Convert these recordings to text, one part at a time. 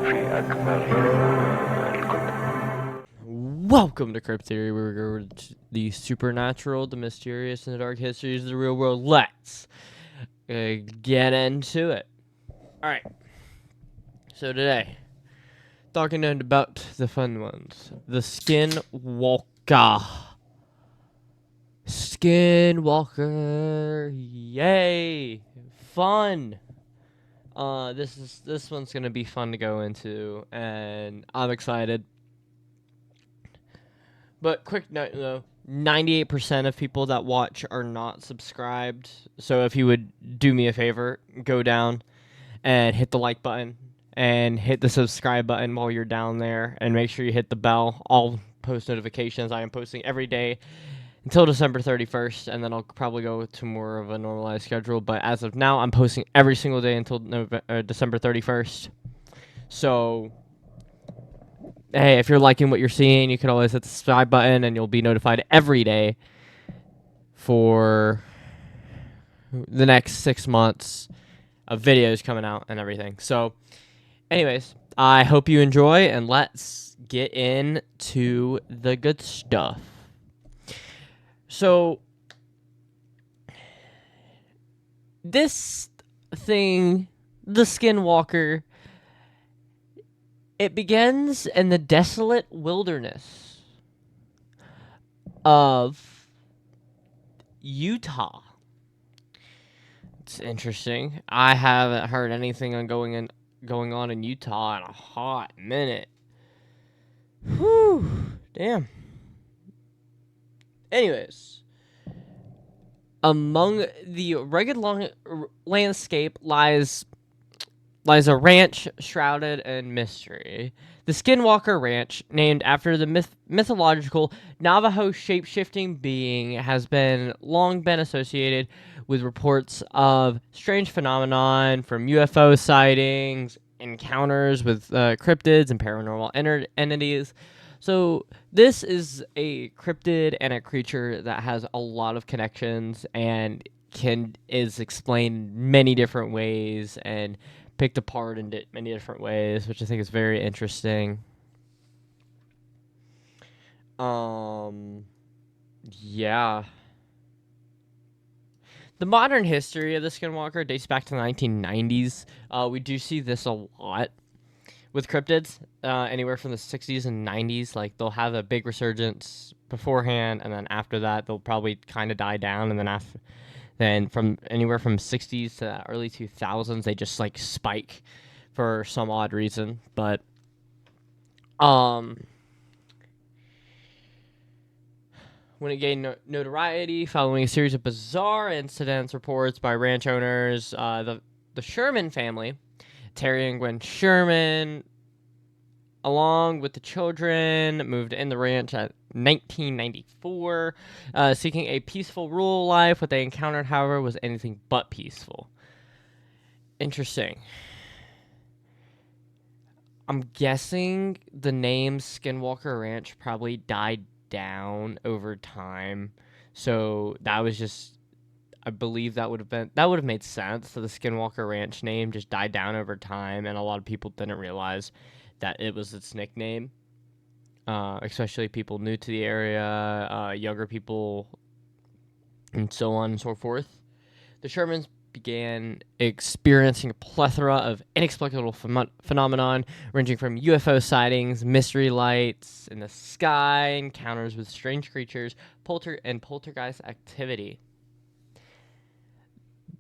في أكبر الكتب. Welcome to Crypt Theory, where we go over the supernatural, the mysterious, and the dark histories of the real world. Let's get into it. Alright, so today, talking about the fun ones. The Skinwalker. Skinwalker, yay! Fun! This one's gonna be fun to go into, and I'm excited. But quick note though, 98% of people that watch are not subscribed. So if you would do me a favor, go down and hit the like button and hit the subscribe button while you're down there, and make sure you hit the bell. I'll post notifications. I am posting every day until December 31st, and then I'll probably go to more of a normalized schedule. But as of now, I'm posting every single day until December 31st. So hey, if you're liking what you're seeing, you can always hit the subscribe button and you'll be notified every day for the next 6 months of videos coming out and everything. So, anyways, I hope you enjoy, and let's get into the good stuff. So, this thing, the Skinwalker, it begins in the desolate wilderness of Utah. It's interesting. I haven't heard anything on going on in Utah in a hot minute. Whew, damn. Anyways, among the rugged landscape lies a ranch shrouded in mystery. The Skinwalker Ranch, named after the mythological Navajo shape-shifting being, has long been associated with reports of strange phenomenon, from UFO sightings, encounters with cryptids and paranormal entities. So this is a cryptid and a creature that has a lot of connections and is explained many different ways and picked apart in many different ways, which I think is very interesting. Yeah. The modern history of the Skinwalker dates back to the 1990s. We do see this a lot with cryptids, anywhere from the 60s and 90s. Like, they'll have a big resurgence beforehand, and then after that, they'll probably kind of die down, and then from anywhere from 60s to early 2000s, they just like spike for some odd reason. But when it gained notoriety following a series of bizarre incidents, reports by ranch owners, the Sherman family, Terry and Gwen Sherman, along with the children, moved in the ranch at 1994, seeking a peaceful rural life. What they encountered, however, was anything but peaceful. Interesting. I'm guessing the name Skinwalker Ranch probably died down over time. So that was just, I believe that would have made sense. So the Skinwalker Ranch name just died down over time, and a lot of people didn't realize that it was its nickname. Especially people new to the area, younger people, and so on and so forth. The Shermans began experiencing a plethora of inexplicable phenomenon, ranging from UFO sightings, mystery lights in the sky, encounters with strange creatures, poltergeist activity.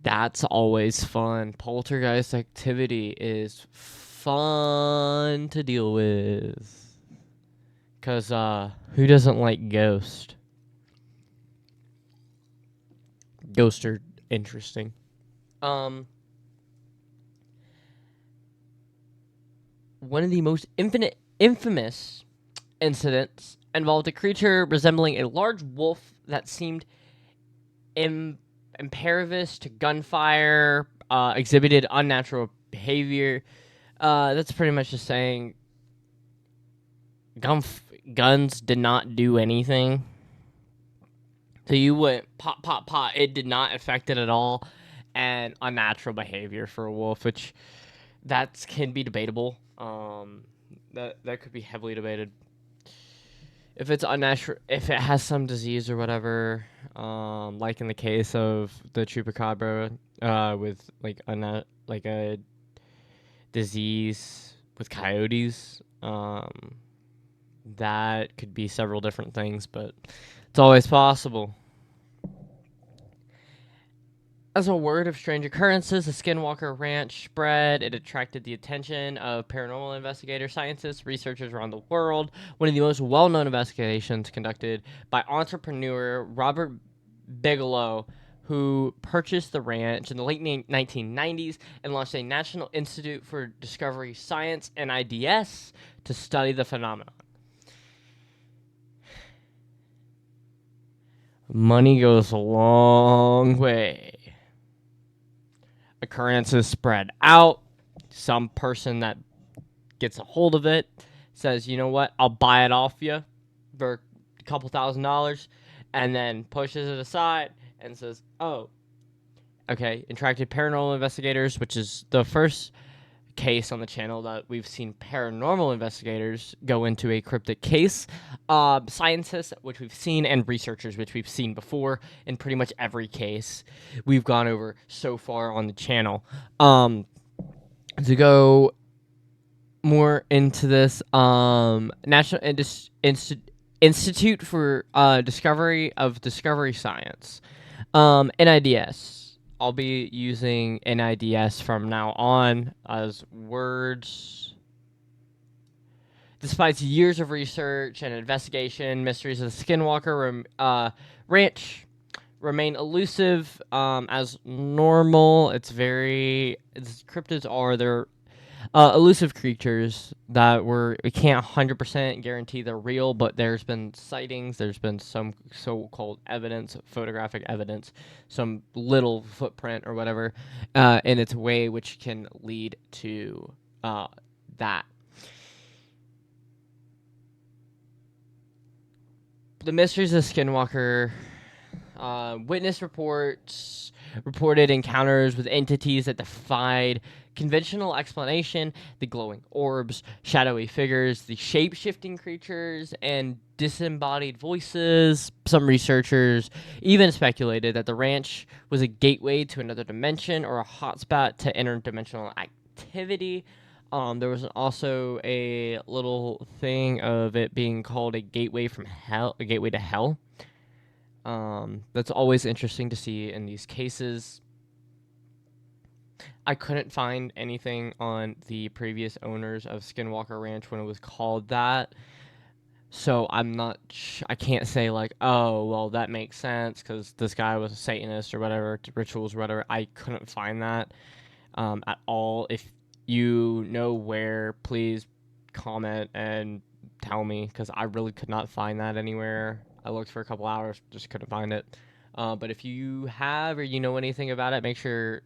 That's always fun. Poltergeist activity is fun to deal with. Because, who doesn't like ghosts? Ghosts are interesting. One of the most infamous incidents involved a creature resembling a large wolf that seemed impervious to gunfire, exhibited unnatural behavior. That's pretty much just saying guns did not do anything. So you went pop, pop, pop. It did not affect it at all. And unnatural behavior for a wolf, which that can be debatable. That could be heavily debated. If it's unnatural, if it has some disease or whatever, like in the case of the chupacabra, with like like a disease with coyotes, that could be several different things, but it's always possible. As a word of strange occurrences, the Skinwalker Ranch spread. It attracted the attention of paranormal investigators, scientists, researchers around the world. One of the most well-known investigations conducted by entrepreneur Robert Bigelow, who purchased the ranch in the late 1990s and launched a National Institute for Discovery Science, NIDS, to study the phenomenon. Money goes a long way. Occurrences spread out. Some person that gets a hold of it says, you know what, I'll buy it off you for a couple $1,000s, and then pushes it aside and says, oh, okay, attracted paranormal investigators, which is the first case on the channel that we've seen paranormal investigators go into a cryptid case. Scientists, which we've seen, and researchers, which we've seen before in pretty much every case we've gone over so far on the channel. To go more into this, National Institute for Discovery Science, NIDS. I'll be using NIDS from now on as words. Despite years of research and investigation, mysteries of the Skinwalker Ranch remain elusive as normal. Cryptids are they're elusive creatures that we can't 100% guarantee they're real, but there's been sightings, there's been some so-called evidence, photographic evidence, some little footprint or whatever in its way, which can lead to that. The mysteries of Skinwalker, witness reports reported encounters with entities that defied conventional explanation, the glowing orbs, shadowy figures, the shape-shifting creatures, and disembodied voices. Some researchers even speculated that the ranch was a gateway to another dimension or a hotspot to interdimensional activity. There was also a little thing of it being called a gateway from hell, a gateway to hell. That's always interesting to see in these cases. I couldn't find anything on the previous owners of Skinwalker Ranch when it was called that. So I can't say like, oh, well, that makes sense because this guy was a Satanist or whatever, rituals or whatever. I couldn't find that at all. If you know where, please comment and tell me because I really could not find that anywhere. I looked for a couple hours, just couldn't find it. But if you have or you know anything about it, make sure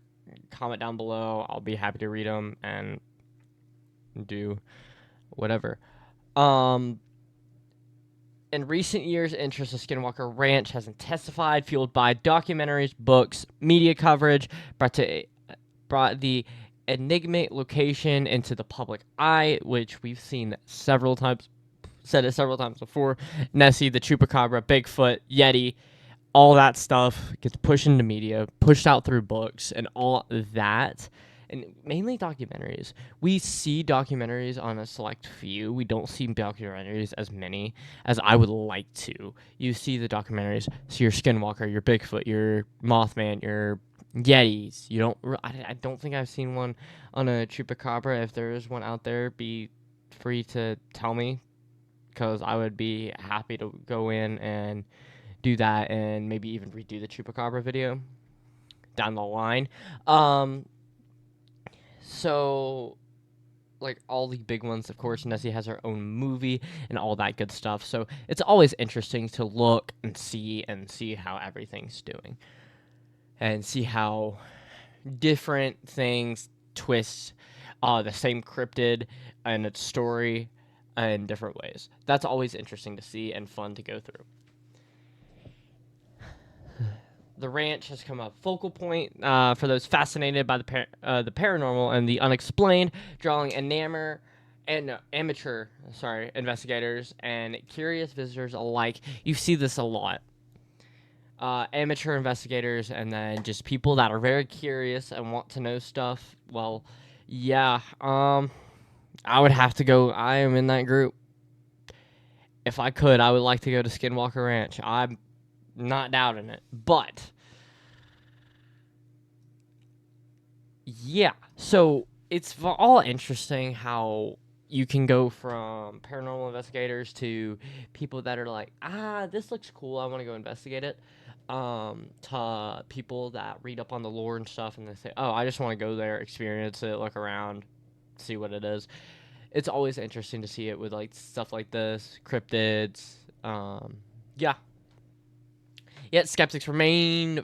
comment down below. I'll be happy to read them and do whatever. In recent years, interest in Skinwalker Ranch has intensified, fueled by documentaries, books, media coverage, brought the enigmatic location into the public eye, which we've seen several times. Said it several times before. Nessie, the Chupacabra, Bigfoot, Yeti, all that stuff gets pushed into media, pushed out through books, and all that. And mainly documentaries. We see documentaries on a select few. We don't see documentaries as many as I would like to. You see the documentaries, see your Skinwalker, your Bigfoot, your Mothman, your Yetis. You don't. I don't think I've seen one on a Chupacabra. If there is one out there, be free to tell me, because I would be happy to go in and do that and maybe even redo the Chupacabra video down the line. So, like all the big ones, of course, Nessie has her own movie and all that good stuff. So it's always interesting to look and see how everything's doing and see how different things twist the same cryptid and its story in different ways. That's always interesting to see and fun to go through. the ranch has become a focal point for those fascinated by the paranormal and the unexplained, drawing amateur investigators and curious visitors alike. You see this a lot. Amateur investigators and then just people that are very curious and want to know stuff. Well, yeah, I would have to go. I am in that group. If I could, I would like to go to Skinwalker Ranch. I'm not doubting it. But, yeah. So, it's all interesting how you can go from paranormal investigators to people that are like, this looks cool. I want to go investigate it. To people that read up on the lore and stuff and they say, oh, I just want to go there, experience it, look around, see what it is. It's always interesting to see it with like stuff like this, cryptids. Yeah. Yet skeptics remain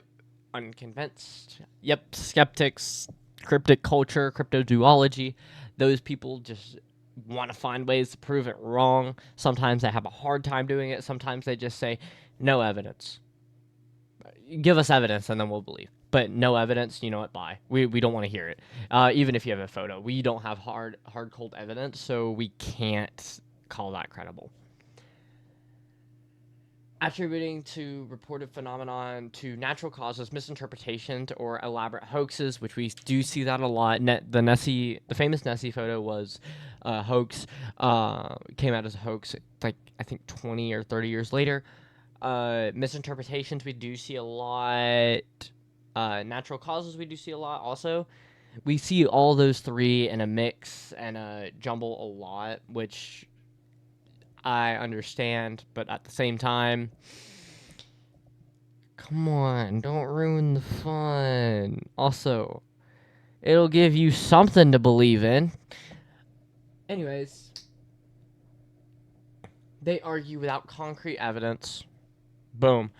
unconvinced. Yep, skeptics, cryptic culture, cryptozoology, those people just want to find ways to prove it wrong. Sometimes they have a hard time doing it. Sometimes they just say, no evidence. Give us evidence and then we'll believe. But no evidence, you know what, bye. We don't want to hear it. Even if you have a photo. We don't have hard, cold evidence, so we can't call that credible. Attributing to reported phenomenon to natural causes, misinterpretations, or elaborate hoaxes, which we do see that a lot. The famous Nessie photo was a hoax. Came out as a hoax, like I think 20 or 30 years later. Misinterpretations we do see a lot. Natural causes we do see a lot. Also, we see all those three in a mix and a jumble a lot, which I understand, but at the same time, come on, don't ruin the fun. Also, it'll give you something to believe in. Anyways, they argue without concrete evidence. Boom.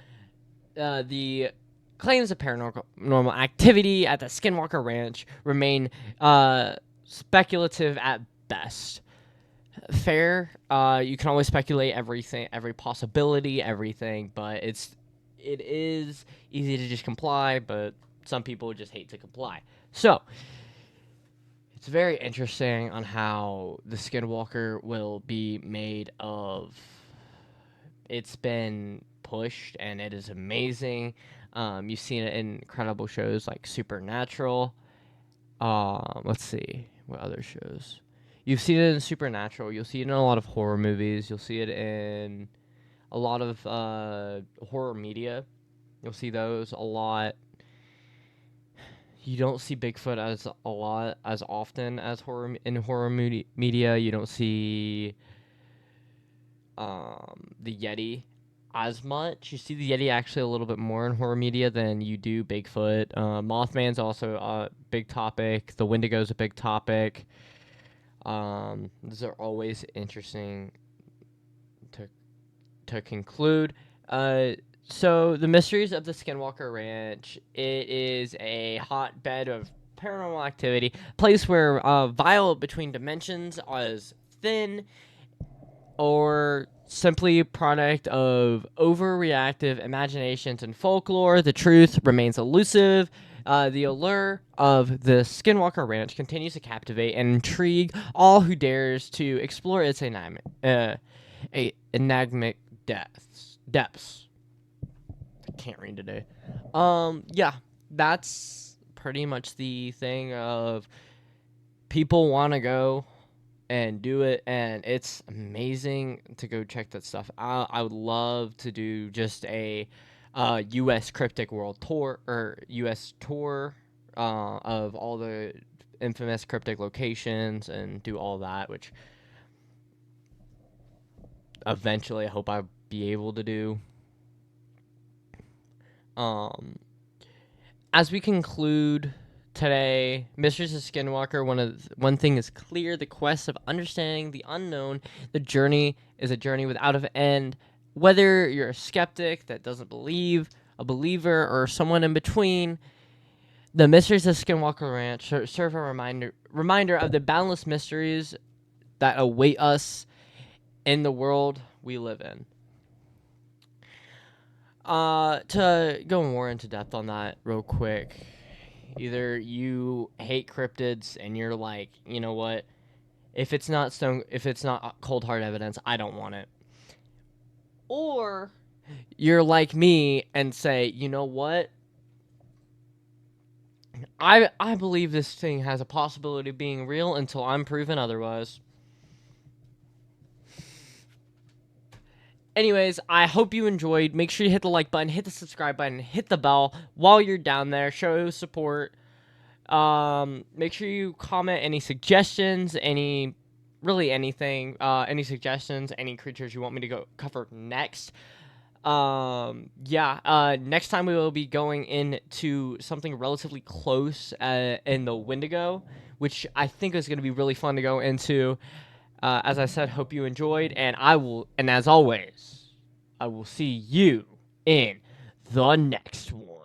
The claims of paranormal activity at the Skinwalker Ranch remain speculative at best. Fair. You can always speculate everything, every possibility, everything, but it is easy to just comply, but some people just hate to comply. So, it's very interesting on how the Skinwalker will be made of. It's been pushed, and it is amazing. You've seen it in incredible shows like Supernatural. Let's see. What other shows? You've seen it in Supernatural. You'll see it in a lot of horror movies. You'll see it in a lot of horror media. You'll see those a lot. You don't see Bigfoot as often as horror media. You don't see the Yeti as much. You see the Yeti actually a little bit more in horror media than you do Bigfoot. Mothman's also a big topic. The Wendigo's a big topic. These are always interesting to conclude. So the mysteries of the Skinwalker Ranch. It is a hotbed of paranormal activity, place where veil between dimensions is thin, or simply product of overreactive imaginations and folklore. The truth remains elusive. The allure of the Skinwalker Ranch continues to captivate and intrigue all who dares to explore its enigmatic depths. I can't read today. Yeah, that's pretty much the thing of people want to go and do it, and it's amazing to go check that stuff out. I would love to do just a U.S. Cryptic World Tour, or U.S. tour of all the infamous cryptic locations and do all that, which eventually I hope I'll be able to do. As we conclude today, Mysteries of Skinwalker, one thing is clear: the quest of understanding the unknown. The journey is a journey without an end. Whether you're a skeptic that doesn't believe, a believer, or someone in between, the Mysteries of Skinwalker Ranch serve a reminder of the boundless mysteries that await us in the world we live in. To go more into depth on that real quick, either you hate cryptids and you're like, you know what, if it's not cold hard evidence, I don't want it. Or you're like me and say, you know what, I believe this thing has a possibility of being real until I'm proven otherwise. Anyways, I hope you enjoyed. Make sure you hit the like button, hit the subscribe button, hit the bell while you're down there. Show support. Make sure you comment any suggestions, really anything, any suggestions, any creatures you want me to go cover next. Next time we will be going into something relatively close in the Wendigo, which I think is going to be really fun to go into. As I said, hope you enjoyed, and as always, I will see you in the next one.